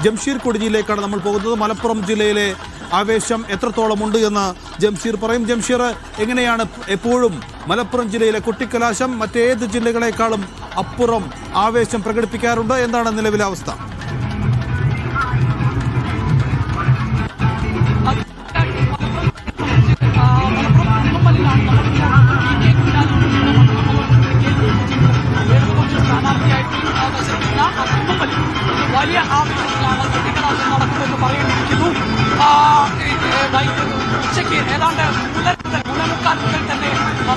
ജംഷീർ കൊടിഞ്ഞിയിലേക്കാണ് നമ്മൾ പോകുന്നത്. മലപ്പുറം ജില്ലയിലെ ആവേശം എത്രത്തോളമുണ്ട് എന്ന് ജംഷീർ പറയും. ജംഷീർ, എങ്ങനെയാണ് എപ്പോഴും മലപ്പുറം ജില്ലയിലെ കുട്ടിക്കലാശം മറ്റേത് ജില്ലകളെക്കാളും അപ്പുറം ആവേശം പ്രകടിപ്പിക്കാറുണ്ട്? എന്താണ് നിലവിലെ അവസ്ഥ? വലിയ ആവേശത്തിലാണ് കുട്ടിക്കലാശം നടക്കുന്നതെന്ന് പറയേണ്ടിയിരിക്കുന്നു. ഉച്ചയ്ക്ക് ഏതാണ്ട് 3:45 മുതൽ തന്നെ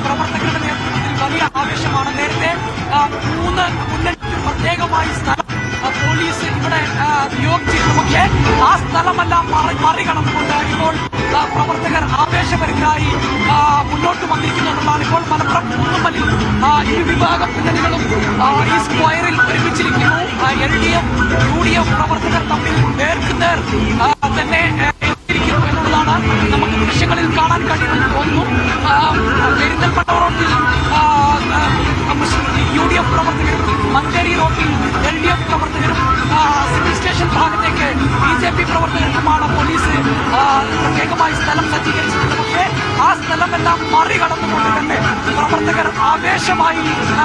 പ്രവർത്തകരുടെ നേതൃത്വത്തിൽ വലിയ ആവേശമാണ്. നേരത്തെ 3 മുന്നണി പ്രത്യേകമായി സ്ഥലം പോലീസ് ഇവിടെ നിയോഗിച്ചിരുന്നു. പക്ഷേ ആ സ്ഥലമെല്ലാം മറികടന്നുകൊണ്ട് ഇപ്പോൾ പ്രവർത്തകർ ആവേശപരമായി മുന്നോട്ട് വന്നിരിക്കുന്നതാണ്. ഇപ്പോൾ മലപ്പുറം കുന്നുമ്മലിൽ ഇരു വിഭാഗം മുന്നണികളും ഈ സ്ക്വയറിൽ ഒരുമിച്ചിരിക്കുന്നു. LDF UDF പ്രവർത്തകർ തമ്മിൽ നേർക്കുനേർ തന്നെ എത്തിയിരിക്കുന്നു എന്നുള്ളതാണ് നമുക്ക് ദൃശ്യങ്ങളിൽ കാണാൻ കഴിയുമെന്ന് തോന്നുന്നു. പെരിന്തൽമണ്ണ റോഡിൽ UDF പ്രവർത്തകരും മഞ്ചേരി റോഡിൽ LDF പ്രവർത്തകരും സിവിൽ സ്റ്റേഷൻ ഭാഗത്തേക്ക് BJP പ്രവർത്തകർക്കുമാണ് പോലീസ് പ്രത്യേകമായി സ്ഥലം സജ്ജീകരിച്ചിട്ടുള്ളത്. പക്ഷേ ആ സ്ഥലമെല്ലാം മറികടന്നുകൊണ്ട് തന്നെ പ്രവർത്തകർ ആവേശമായി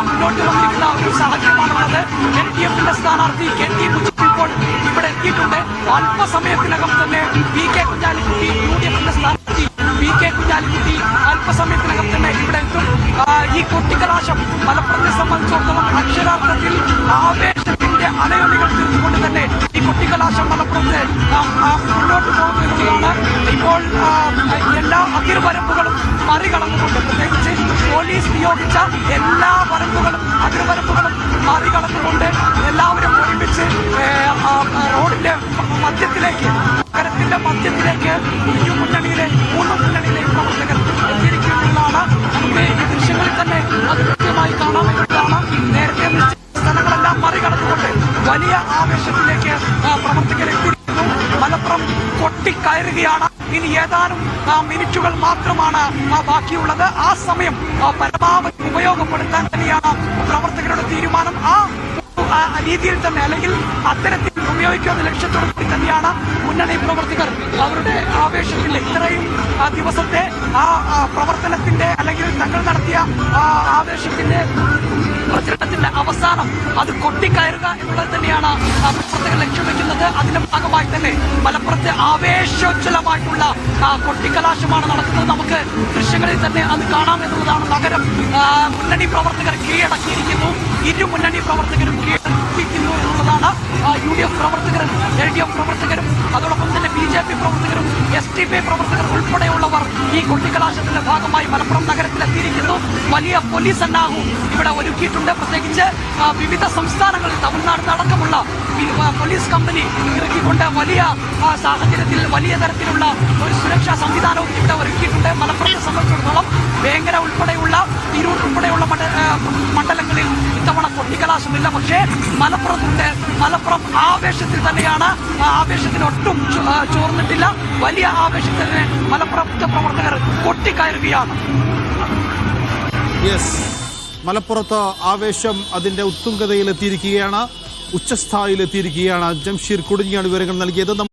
മുന്നോട്ട് വന്നിരിക്കുന്ന ഒരു സാഹചര്യമാണുള്ളത്. LDFന്റെ സ്ഥാനാർത്ഥി KT മുജീബ് ഇപ്പോൾ ഇവിടെ എത്തിയിട്ടുണ്ട്. അല്പസമയത്തിനകം തന്നെ PK കുഞ്ഞാലിക്കുട്ടി, UDFന്റെ സ്ഥാനാർത്ഥി PK കുഞ്ഞാലിക്കുട്ടി അല്പസമയത്തിനകം തന്നെ ഇവിടെ എത്തും. ഈ കുട്ടിക്കലാശം മലപ്പുറത്തെ സംബന്ധിച്ചിടത്തോളം അക്ഷരാർത്ഥത്തിൽ ആവേശത്തിന്റെ അലയൊലികൾ തീർത്തുകൊണ്ട് തന്നെ ഈ കുട്ടിക്കലാശം മലപ്പുറത്ത് മുന്നോട്ട് പോകുന്നതാണ്. ഇപ്പോൾ എല്ലാ അതിർവരമ്പുകളും മറികടന്നുകൊണ്ട്, പ്രത്യേകിച്ച് പോലീസ് നിയോഗിച്ച എല്ലാ അതിർവരമ്പുകളും മറികടന്നുകൊണ്ട് എല്ലാവരും ഒരുമിച്ച് റോഡിന്റെ മധ്യത്തിലേക്ക്, നഗരത്തിന്റെ മധ്യത്തിലേക്ക് ഇരു മുന്നണിയിലെ 3 മുന്നണിയിലേക്ക് പ്രവർത്തകർ എത്തിയിരിക്കുന്നതാണ്. നമുക്ക് ഈ ദൃശ്യങ്ങളിൽ തന്നെ അത് കൃത്യമായി കാണാമെന്നതാണ്. നേരത്തെ സ്ഥലങ്ങളെല്ലാം മറികടന്നുകൊണ്ട് വലിയ ആവേശത്തിലേക്ക് പ്രവർത്തകർ എത്തിയിരിക്കുന്നു. മലപ്പുറം കൊട്ടിക്കയറുകയാണ്. ഇനി ഏതാനും മിനിറ്റുകൾ മാത്രമാണ് ബാക്കിയുള്ളത്. ആ സമയം പരമാവധി ഉപയോഗപ്പെടുത്താൻ തന്നെയാണ് പ്രവർത്തകരുടെ തീരുമാനം. ആ രീതിയിൽ തന്നെ, അല്ലെങ്കിൽ അത്തരത്തിൽ ഉപയോഗിക്കുന്ന ലക്ഷ്യത്തോടുകൂടി തന്നെയാണ് മുന്നണി പ്രവർത്തകർ അവരുടെ ആവേശത്തിന്റെ, ഇത്രയും ദിവസത്തെ പ്രവർത്തനത്തിന്റെ, അല്ലെങ്കിൽ തങ്ങൾ നടത്തിയ ആവേശത്തിന്റെ പ്രചരണത്തിന്റെ അവസാനം അത് കൊട്ടിക്കയറുക എന്നുള്ളത് തന്നെയാണ് പ്രവർത്തകർ ലക്ഷ്യം വയ്ക്കുന്നത്. അതിന്റെ ഭാഗമായി തന്നെ മലപ്പുറത്തെ ആവേശോജ്വലമായിട്ടുള്ള കൊട്ടിക്കലാശമാണ് നടക്കുന്നത്. നമുക്ക് ദൃശ്യങ്ങളിൽ തന്നെ അത് കാണാം എന്നുള്ളതാണ്. നഗരം മുന്നണി പ്രവർത്തകർ കീഴടക്കിയിരിക്കുന്നു. ഇരു മുന്നണി പ്രവർത്തകരും കീഴടക്കിയിരിക്കുന്നു എന്നുള്ളതാണ്. UDF പ്രവർത്തകരും LDF പ്രവർത്തകരും അതോടൊപ്പം തന്നെ BJP പ്രവർത്തകരും STP പ്രവർത്തകർ ഉൾപ്പെടെയുള്ളവർ ഈ കൊട്ടിക്കലാശത്തിന്റെ ഭാഗമായി മലപ്പുറം നഗരത്തിലെത്തിയിരിക്കുന്നു. വലിയ പോലീസ് സന്നാഹവും ഇവിടെ ഒരുക്കിയിട്ടുണ്ട്. പ്രത്യേകിച്ച് വിവിധ സംസ്ഥാനങ്ങളിൽ, തമിഴ്നാട് അടക്കമുള്ള പോലീസ് കമ്പനി ഇറക്കിക്കൊണ്ട് വലിയ സാഹചര്യത്തിൽ വലിയ തരത്തിലുള്ള ഒരു സുരക്ഷാ സംവിധാനവും ഇവിടെ ഒരുക്കിയിട്ടുണ്ട്. മലപ്പുറത്തെ സംബന്ധിച്ചിടത്തോളം വേങ്ങര ഉൾപ്പെടെയുള്ള തിരൂർ ഉൾപ്പെടെയുള്ള മണ്ഡലങ്ങളിൽ ഇത്തവണ കൊട്ടിക്കലാശമില്ല. പക്ഷേ മലപ്പുറം ആവേശത്തിൽ തന്നെയാണ്. ആവേശത്തിന് ഒട്ടും ചോർന്നിട്ടില്ല. വലിയ ആവേശത്തിന് മലപ്പുറത്തെ പ്രവർത്തകർ കൊട്ടിക്കയറുകയാണ്. മലപ്പുറത്ത് ആവേശം അതിന്റെ ഉത്തുംഗതയിലെത്തിയിരിക്കുകയാണ്, ഉച്ചസ്ഥായിലെത്തിയിരിക്കുകയാണ്. ജംഷീർ കൊടിഞ്ഞിയാണ് വിവരങ്ങൾ നൽകിയത്.